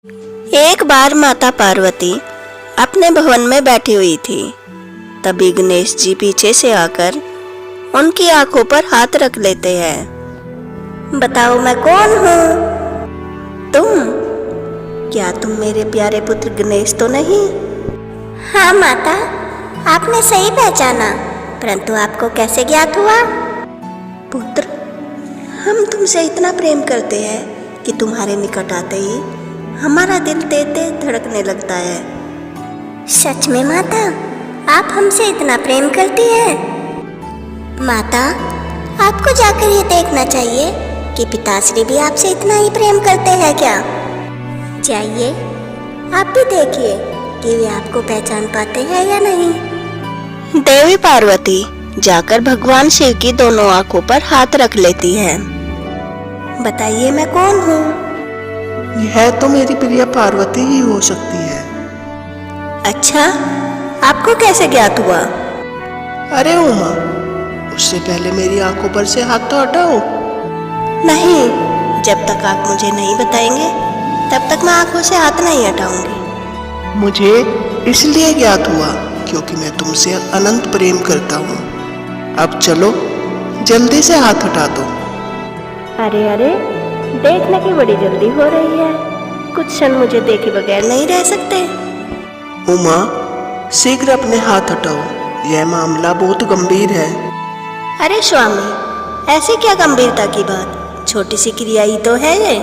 एक बार माता पार्वती अपने भवन में बैठी हुई थी। तभी गणेश जी पीछे से आकर उनकी आंखों पर हाथ रख लेते हैं। बताओ मैं कौन हूँ? तुम? क्या तुम मेरे प्यारे पुत्र गणेश तो नहीं? हाँ माता, आपने सही पहचाना, परंतु आपको कैसे ज्ञात हुआ? पुत्र, हम तुमसे इतना प्रेम करते हैं कि तुम्हारे निकट आते ही हमारा दिल तेज तेज धड़कने लगता है। सच में माता, आप हमसे इतना प्रेम करती हैं? माता, आपको जाकर ये देखना चाहिए कि पिताश्री भी आपसे इतना ही प्रेम करते हैं क्या? जाइए, आप भी देखिए कि वे आपको पहचान पाते हैं या नहीं। देवी पार्वती जाकर भगवान शिव की दोनों आंखों पर हाथ रख लेती है। बताइए मैं कौन हूँ? यह तो मेरी प्रिय पार्वती ही हो सकती है। अच्छा, आपको कैसे ज्ञात हुआ? अरे उमा, उससे पहले मेरी आंखों पर से हाथ तो हटाओ। नहीं, जब तक आप मुझे नहीं बताएंगे तब तक मैं आंखों से हाथ नहीं हटाऊंगी। मुझे इसलिए ज्ञात हुआ क्योंकि मैं तुमसे अनंत प्रेम करता हूँ। अब चलो, जल्दी से हाथ हटा दो। अरे अरे, देखने की बड़ी जल्दी हो रही है। कुछ क्षण मुझे देखे बगैर नहीं रह सकते। उमा, शीघ्र अपने हाथ हटाओ, यह मामला बहुत गंभीर है। अरे स्वामी, ऐसी क्या गंभीरता की बात? छोटी सी क्रिया ही तो है ये।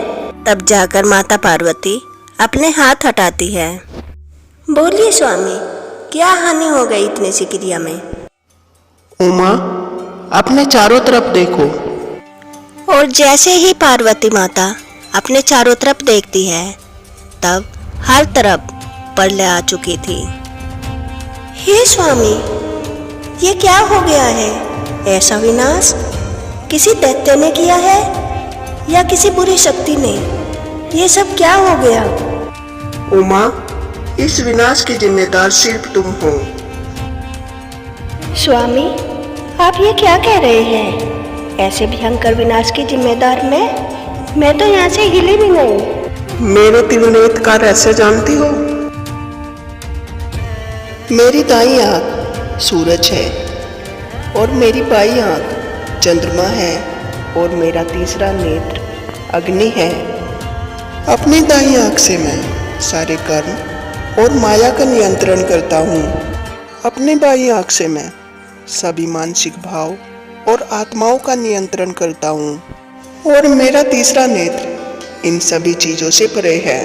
तब जाकर माता पार्वती अपने हाथ हटाती है। बोलिए स्वामी, क्या हानि हो गई इतनी सी क्रिया में? उमा, अपने चारों तरफ देखो। और जैसे ही पार्वती माता अपने चारों तरफ देखती है, तब हर तरफ प्रलय आ चुकी थी। हे स्वामी, ये क्या हो गया है? ऐसा विनाश किसी दैत्य ने किया है या किसी बुरी शक्ति ने? ये सब क्या हो गया? उमा, इस विनाश के जिम्मेदार सिर्फ तुम हो। स्वामी, आप ये क्या कह रहे हैं? ऐसे भयंकर विनाश की जिम्मेदार मैं तो यहाँ से हिली भी नहीं। मेरे त्रिनेत्र का रहस्य जानती हो? मेरी दाईं आंख सूरज है और मेरी बाईं आंख चंद्रमा है और मेरा तीसरा नेत्र अग्नि है। अपनी दाईं आंख से मैं सारे कर्म और माया का नियंत्रण करता हूँ। अपनी बाईं आंख से मैं सभी मानसिक भाव और आत्माओं का नियंत्रण करता हूँ और मेरा तीसरा नेत्र इन सभी चीजों से परे है।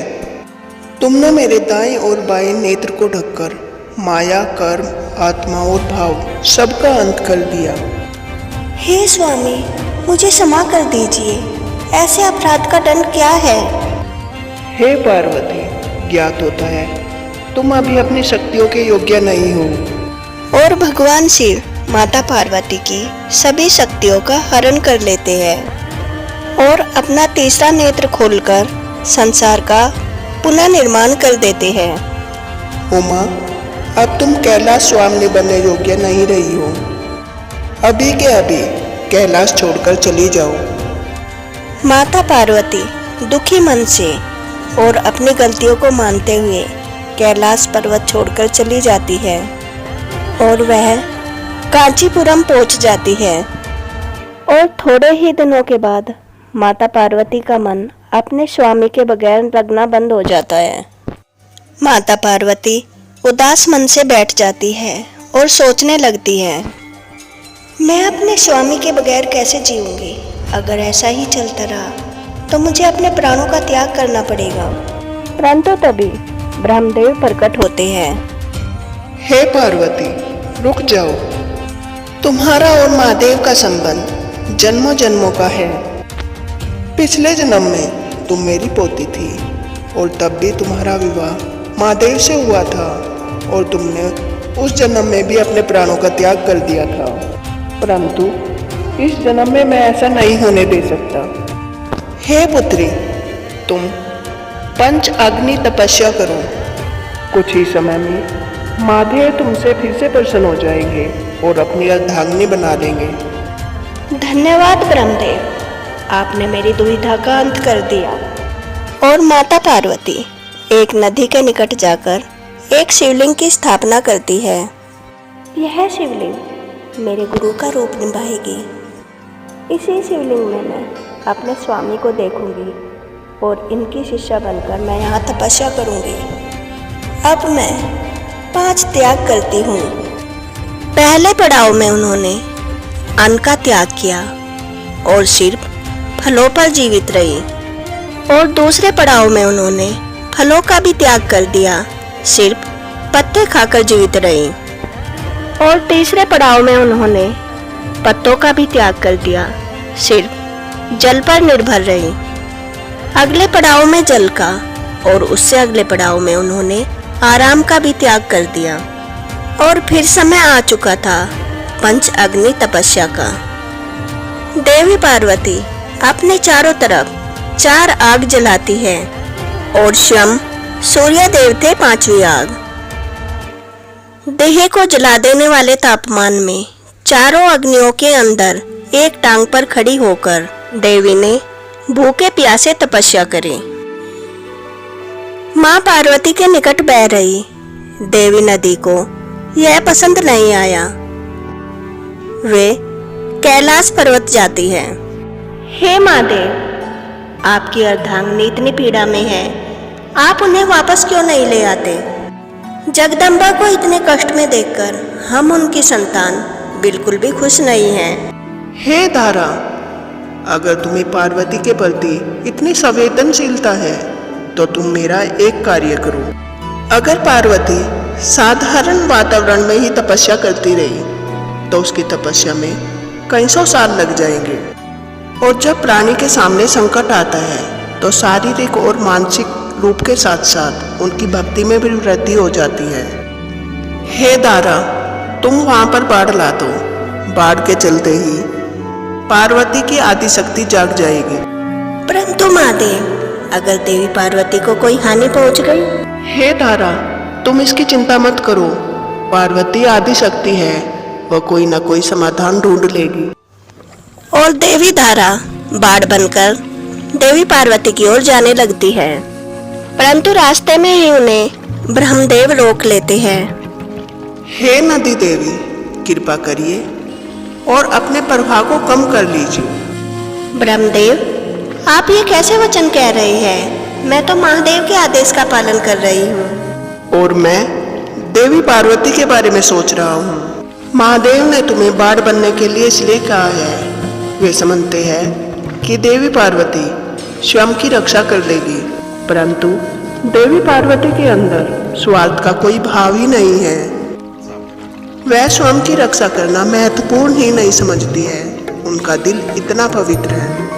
तुमने मेरे दाएं और बाएं नेत्र को ढककर माया, कर्म, आत्मा और भाव सबका अंत कर दिया। हे स्वामी, मुझे क्षमा कर दीजिए। ऐसे अपराध का दंड क्या है? हे पार्वती, ज्ञात होता है तुम अभी अपनी शक्तियों के योग्य नहीं हो। और भगवान शिव माता पार्वती की सभी शक्तियों का हरण कर लेते हैं और अपना तीसरा नेत्र खोलकर संसार का पुनः निर्माण कर देते हैं। उमा, अब तुम कैलाश स्वामी बनने योग्य नहीं रही हो। अभी के अभी कैलाश छोड़कर चली जाओ। माता पार्वती दुखी मन से और अपनी गलतियों को मानते हुए कैलाश पर्वत छोड़कर चली जाती है और वह कांचीपुरम पहुंच जाती है। और थोड़े ही दिनों के बाद माता पार्वती का मन अपने स्वामी के बगैर लगना बंद हो जाता है। माता पार्वती उदास मन से बैठ जाती है और सोचने लगती है, मैं अपने स्वामी के बगैर कैसे जीऊंगी? अगर ऐसा ही चलता रहा तो मुझे अपने प्राणों का त्याग करना पड़ेगा। परंतु तभी ब्रह्मदेव प्रकट होते हैं। हे पार्वती, रुक जाओ। तुम्हारा और महादेव का संबंध जन्मों जन्मों का है। पिछले जन्म में तुम मेरी पोती थी और तब भी तुम्हारा विवाह महादेव से हुआ था और तुमने उस जन्म में भी अपने प्राणों का त्याग कर दिया था। परंतु इस जन्म में मैं ऐसा नहीं होने दे सकता। हे पुत्री, तुम पंच अग्नि तपस्या करो। कुछ ही समय में महादेव तुमसे फिर से प्रसन्न हो जाएंगे और अपनी अर्धांगिनी बना लेंगे। धन्यवाद ब्रह्मदेव, आपने मेरी दुविधा का अंत कर दिया। और माता पार्वती एक नदी के निकट जाकर एक शिवलिंग की स्थापना करती है। यह शिवलिंग मेरे गुरु का रूप निभाएगी। इसी शिवलिंग में मैं अपने स्वामी को देखूंगी और इनकी शिष्या बनकर मैं यहाँ तपस्या करूंगी। अब मैं 5 त्याग करती हूँ। पहले पड़ाव में उन्होंने अन्न का त्याग किया और सिर्फ फलों पर जीवित रही, और दूसरे पड़ाव में उन्होंने फलों का भी त्याग कर दिया, सिर्फ पत्ते खाकर जीवित रही, और तीसरे पड़ाव में उन्होंने पत्तों का भी त्याग कर दिया, सिर्फ जल पर निर्भर रही। अगले पड़ाव में जल का और उससे अगले पड़ाव में उन्होंने आराम का भी त्याग कर दिया, और फिर समय आ चुका था पंच अग्नि तपस्या का। देवी पार्वती अपने चारों तरफ 4 आग जलाती है और स्वयं सूर्य देव थे 5वीं आग। देह को जला देने वाले तापमान में चारों अग्नियों के अंदर एक टांग पर खड़ी होकर देवी ने भूखे प्यासे तपस्या करी। मां पार्वती के निकट बह रही देवी नदी को यह पसंद नहीं आया। वे कैलाश पर्वत जाती है। हे महादेव, आपकी अर्धांगिनी इतनी पीड़ा में है, आप उन्हें वापस क्यों नहीं ले आते? जगदम्बा को इतने कष्ट में देखकर हम उनकी संतान बिल्कुल भी खुश नहीं हैं। हे दारा, अगर तुम्हें पार्वती के प्रति इतनी संवेदनशीलता है तो तुम मेरा एक कार्य करो। अगर पार्वती साधारण वातावरण में ही तपस्या करती रही तो उसकी तपस्या में कई सौ साल लग जाएंगे, और जब प्राणी के सामने संकट आता है तो शारीरिक और मानसिक रूप के साथ साथ उनकी भक्ति में भी वृद्धि हो जाती है। हे दारा, तुम वहां पर बाढ़ ला दो। बाढ़ के चलते ही पार्वती की आदि शक्ति जाग जाएगी। परंतु महादेव, अगर देवी पार्वती को कोई हानि पहुंच गई? हे दारा, तुम इसकी चिंता मत करो। पार्वती आदि शक्ति है, वह कोई ना कोई समाधान ढूंढ लेगी। और देवी धारा बाढ़ बनकर देवी पार्वती की ओर जाने लगती है, परंतु रास्ते में ही उन्हें ब्रह्मदेव रोक लेते हैं। हे नदी देवी, कृपा करिए और अपने प्रभाव को कम कर लीजिए। ब्रह्मदेव, आप ये कैसे वचन कह रहे हैं? मैं तो महादेव के आदेश का पालन कर रही हूँ। और मैं देवी पार्वती के बारे में सोच रहा हूँ। महादेव ने तुम्हें बाढ़ बनने के लिए इसलिए कहा है। वे समझते हैं कि देवी पार्वती स्वयं की रक्षा कर लेगी, परंतु देवी पार्वती के अंदर स्वार्थ का कोई भाव ही नहीं है। वह स्वयं की रक्षा करना महत्वपूर्ण ही नहीं समझती है। उनका दिल इतना पवित्र है।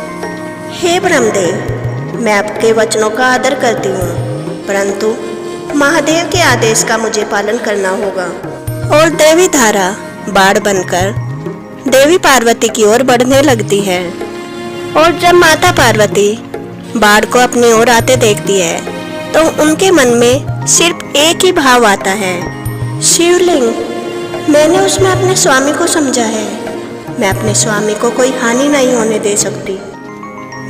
हे ब्रह्मदेव, मैं आपके वचनों का आदर करती हूँ, परंतु महादेव के आदेश का मुझे पालन करना होगा। और देवी धारा बाढ़ बनकर देवी पार्वती की ओर बढ़ने लगती है, और जब माता पार्वती बाढ़ को अपनी ओर आते देखती है तो उनके मन में सिर्फ एक ही भाव आता है, शिवलिंग। मैंने उसमें अपने स्वामी को समझा है। मैं अपने स्वामी को कोई हानि नहीं होने दे सकती।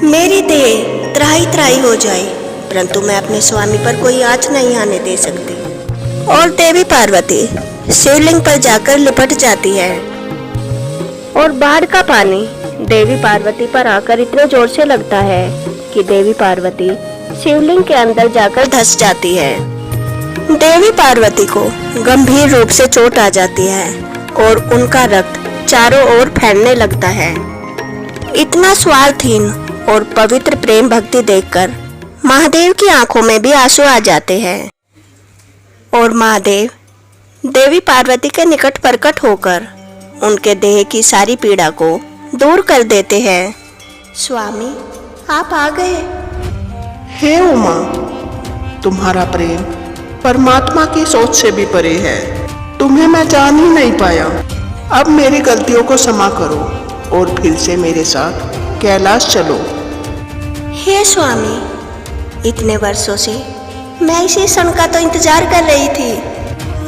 मेरी देह त्राही त्राही हो जाए, परंतु मैं अपने स्वामी पर कोई आँच नहीं आने दे सकती। और देवी पार्वती शिवलिंग पर जाकर लिपट जाती है, और बाढ़ का पानी देवी पार्वती पर आकर इतने जोर से लगता है कि देवी पार्वती शिवलिंग के अंदर जाकर धंस जाती है। देवी पार्वती को गंभीर रूप से चोट आ जाती है और उनका रक्त चारों ओर फैलने लगता है। इतना स्वार्थहीन और पवित्र प्रेम भक्ति देखकर महादेव की आंखों में भी आंसू आ जाते हैं, और महादेव देवी पार्वती के निकट प्रकट होकर उनके देह की सारी पीड़ा को दूर कर देते हैं। स्वामी, आप आ गए। हे उमा, तुम्हारा प्रेम परमात्मा की सोच से भी परे है। तुम्हें मैं जान ही नहीं पाया। अब मेरी गलतियों को क्षमा करो और फिर से मेरे साथ कैलाश चलो। हे स्वामी, इतने वर्षों से मैं इसी क्षण का तो इंतजार कर रही थी।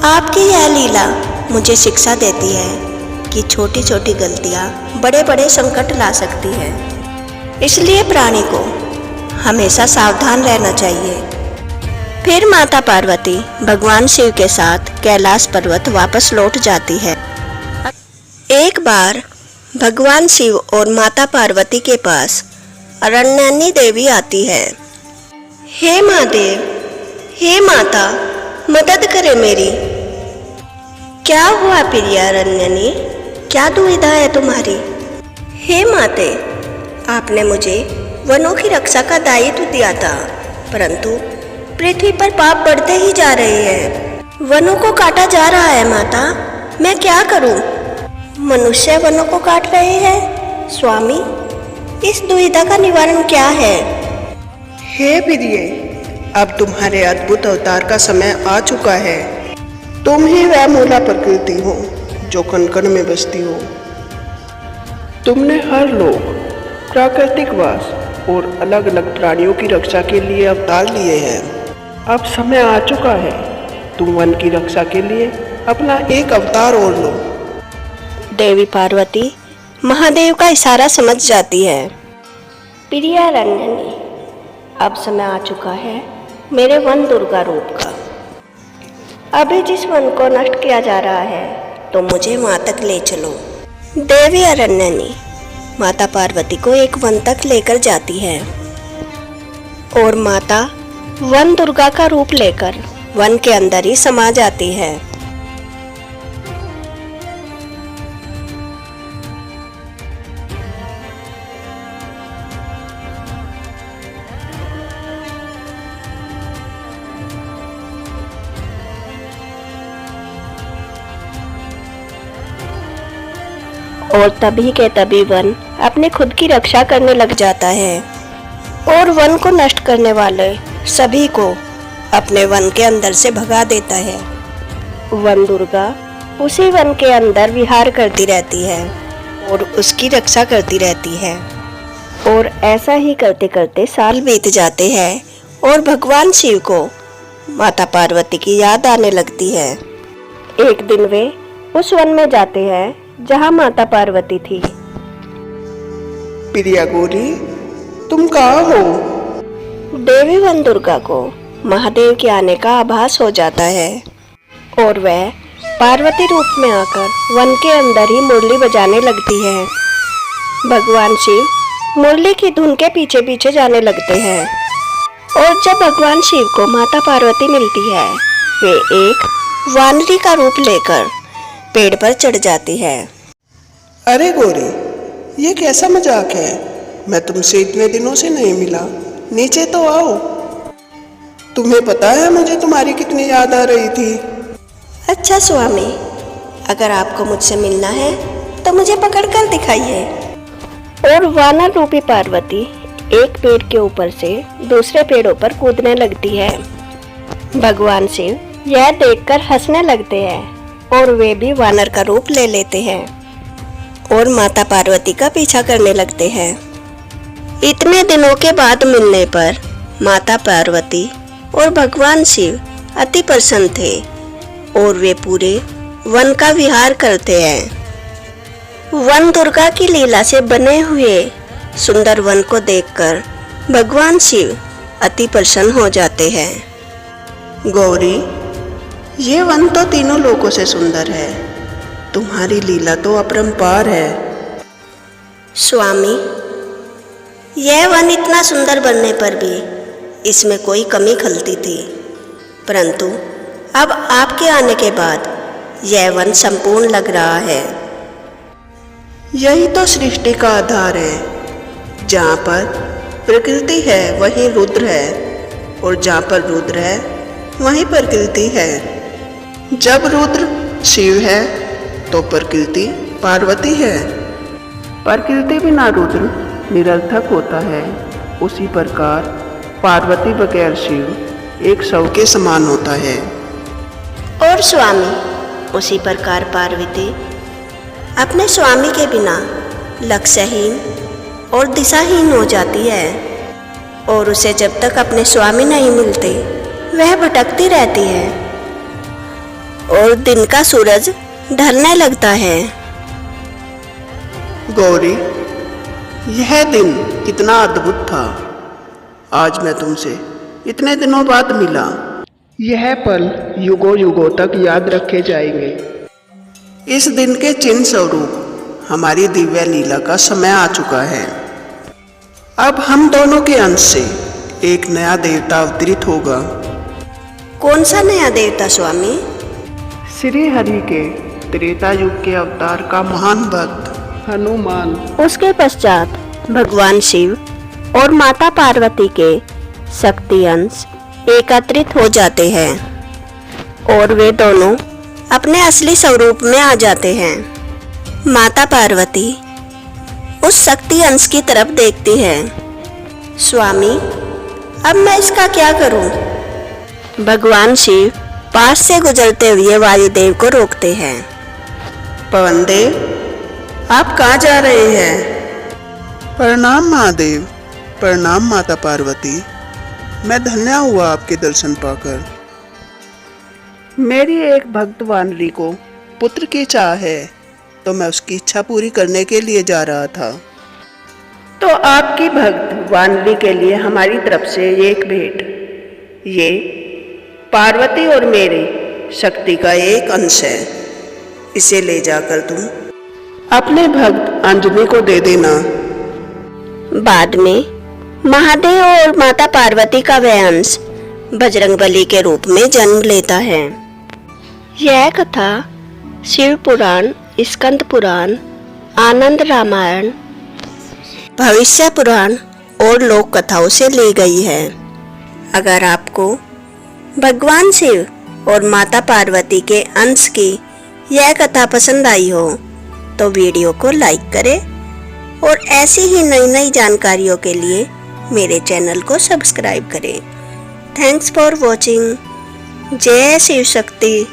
आपकी यह लीला मुझे शिक्षा देती है कि छोटी छोटी गलतियाँ बड़े बड़े संकट ला सकती है। इसलिए प्राणी को हमेशा सावधान रहना चाहिए। फिर माता पार्वती भगवान शिव के साथ कैलाश पर्वत वापस लौट जाती है। एक बार भगवान शिव और माता पार्वती के पास अरण्यनी देवी आती है। हे महादेव, हे माता, मदद करे मेरी। क्या हुआ प्रिया अरण्यनी, क्या दुविधा है तुम्हारी? हे माते, आपने मुझे वनों की रक्षा का दायित्व दिया था, परंतु पृथ्वी पर पाप बढ़ते ही जा रहे हैं। वनों को काटा जा रहा है माता, मैं क्या करूं? मनुष्य वनों को काट रहे हैं। स्वामी, इस दुविधा का निवारण क्या है? हे प्रिय, अब तुम्हारे अद्भुत अवतार का समय आ चुका है। तुम ही वह मूला प्रकृति हो जो कण कण में बसती हो। तुमने हर लोक, प्राकृतिक वास और अलग अलग प्राणियों की रक्षा के लिए अवतार लिए हैं। अब समय आ चुका है, तुम वन की रक्षा के लिए अपना एक अवतार और लो। देवी पार्वती महादेव का इशारा समझ जाती है। प्रिया अरण्यनी, अब समय आ चुका है मेरे वन दुर्गा रूप का। अभी जिस वन को नष्ट किया जा रहा है, तो मुझे वहां तक ले चलो। देवी अरण्यनी माता पार्वती को एक वन तक लेकर जाती है और माता वन दुर्गा का रूप लेकर वन के अंदर ही समा जाती है। और तभी के तभी वन अपने खुद की रक्षा करने लग जाता है और वन को नष्ट करने वाले सभी को अपने वन के अंदर से भगा देता है। वन दुर्गा उसी वन के अंदर विहार करती रहती है और उसकी रक्षा करती रहती है। और ऐसा ही करते करते साल बीत जाते हैं और भगवान शिव को माता पार्वती की याद आने लगती है। एक दिन वे उस वन में जाते हैं जहाँ माता पार्वती थी। प्रिया गौरी, तुम कहाँ हो? देवी वन दुर्गा को महादेव के आने का आभास हो जाता है और वह पार्वती रूप में आकर वन के अंदर ही मुरली बजाने लगती है। भगवान शिव मुरली की धुन के पीछे पीछे जाने लगते हैं और जब भगवान शिव को माता पार्वती मिलती है, वे एक वानरी का रूप लेकर पेड़ पर चढ़ जाती है। अरे गौरी, ये कैसा मजाक है? मैं तुमसे इतने दिनों से नहीं मिला, नीचे तो आओ। तुम्हें पता है मुझे तुम्हारी कितनी याद आ रही थी। अच्छा स्वामी, अगर आपको मुझसे मिलना है तो मुझे पकड़कर दिखाइए। और वानर रूपी पार्वती एक पेड़ के ऊपर से दूसरे पेड़ों पर कूदने लगती है। भगवान शिव यह देखकर हंसने लगते हैं और वे भी वानर का रूप ले लेते हैं और माता पार्वती का पीछा करने लगते हैं। इतने दिनों के बाद मिलने पर माता पार्वती और भगवान शिव अति प्रसन्न थे और वे पूरे वन का विहार करते हैं। वन दुर्गा की लीला से बने हुए सुंदर वन को देखकर भगवान शिव अति प्रसन्न हो जाते हैं। गौरी, ये वन तो तीनों लोकों से सुंदर है, तुम्हारी लीला तो अपरंपार है। स्वामी, यह वन इतना सुंदर बनने पर भी इसमें कोई कमी खलती थी, परंतु अब आपके आने के बाद यह वन संपूर्ण लग रहा है। यही तो सृष्टि का आधार है। जहाँ पर प्रकृति है वहीं रुद्र है और जहाँ पर रुद्र है वहीं प्रकृति है। जब रुद्र शिव है तो प्रकृति पार्वती है। प्रकृति बिना रुद्र निरर्थक होता है। उसी प्रकार पार्वती बगैर शिव एक शव के समान होता है। और स्वामी, उसी प्रकार पार्वती अपने स्वामी के बिना लक्ष्यहीन और दिशाहीन हो जाती है और उसे जब तक अपने स्वामी नहीं मिलते वह भटकती रहती है और दिन का सूरज ढलने लगता है। गौरी, यह दिन कितना अद्भुत था। आज मैं तुमसे इतने दिनों बाद मिला यह पल युगों युगों तक याद रखे जाएंगे। इस दिन के चिन्ह स्वरूप हमारी दिव्य लीला का समय आ चुका है। अब हम दोनों के अंश से एक नया देवता अवतरित होगा। कौन सा नया देवता स्वामी? श्री हरि के त्रेता युग के अवतार का महान भक्त हनुमान। उसके पश्चात भगवान शिव और माता पार्वती के शक्ति अंश एकत्रित हो जाते हैं और वे दोनों अपने असली स्वरूप में आ जाते हैं। माता पार्वती उस शक्ति अंश की तरफ देखती है। स्वामी, अब मैं इसका क्या करूं? भगवान शिव पास से गुजरते हुए वायुदेव को रोकते हैं। पवनदेव, आप कहाँ जा रहे हैं? प्रणाम महादेव। प्रणाम माता पार्वती। मैं धन्य हुआ आपके दर्शन पाकर। मेरी एक भक्त वानरी को पुत्र की चाह है, तो मैं उसकी इच्छा पूरी करने के लिए जा रहा था। तो आपकी भक्त वानरी के लिए हमारी तरफ से एक भेंट, ये पार्वती और मेरी शक्ति का एक अंश है। इसे ले जाकर तुम अपने भक्त अंजनी को दे देना। बाद में महादेव और माता पार्वती का वह अंश बजरंगबली के रूप में जन्म लेता है। यह कथा शिव पुराण, स्कंद पुराण, आनंद रामायण, भविष्य पुराण और लोक कथाओं से ली गई है। अगर आपको भगवान शिव और माता पार्वती के अंश की यह कथा पसंद आई हो तो वीडियो को लाइक करें और ऐसी ही नई नई जानकारियों के लिए मेरे चैनल को सब्सक्राइब करें। Thanks for watching. जय शिव शक्ति।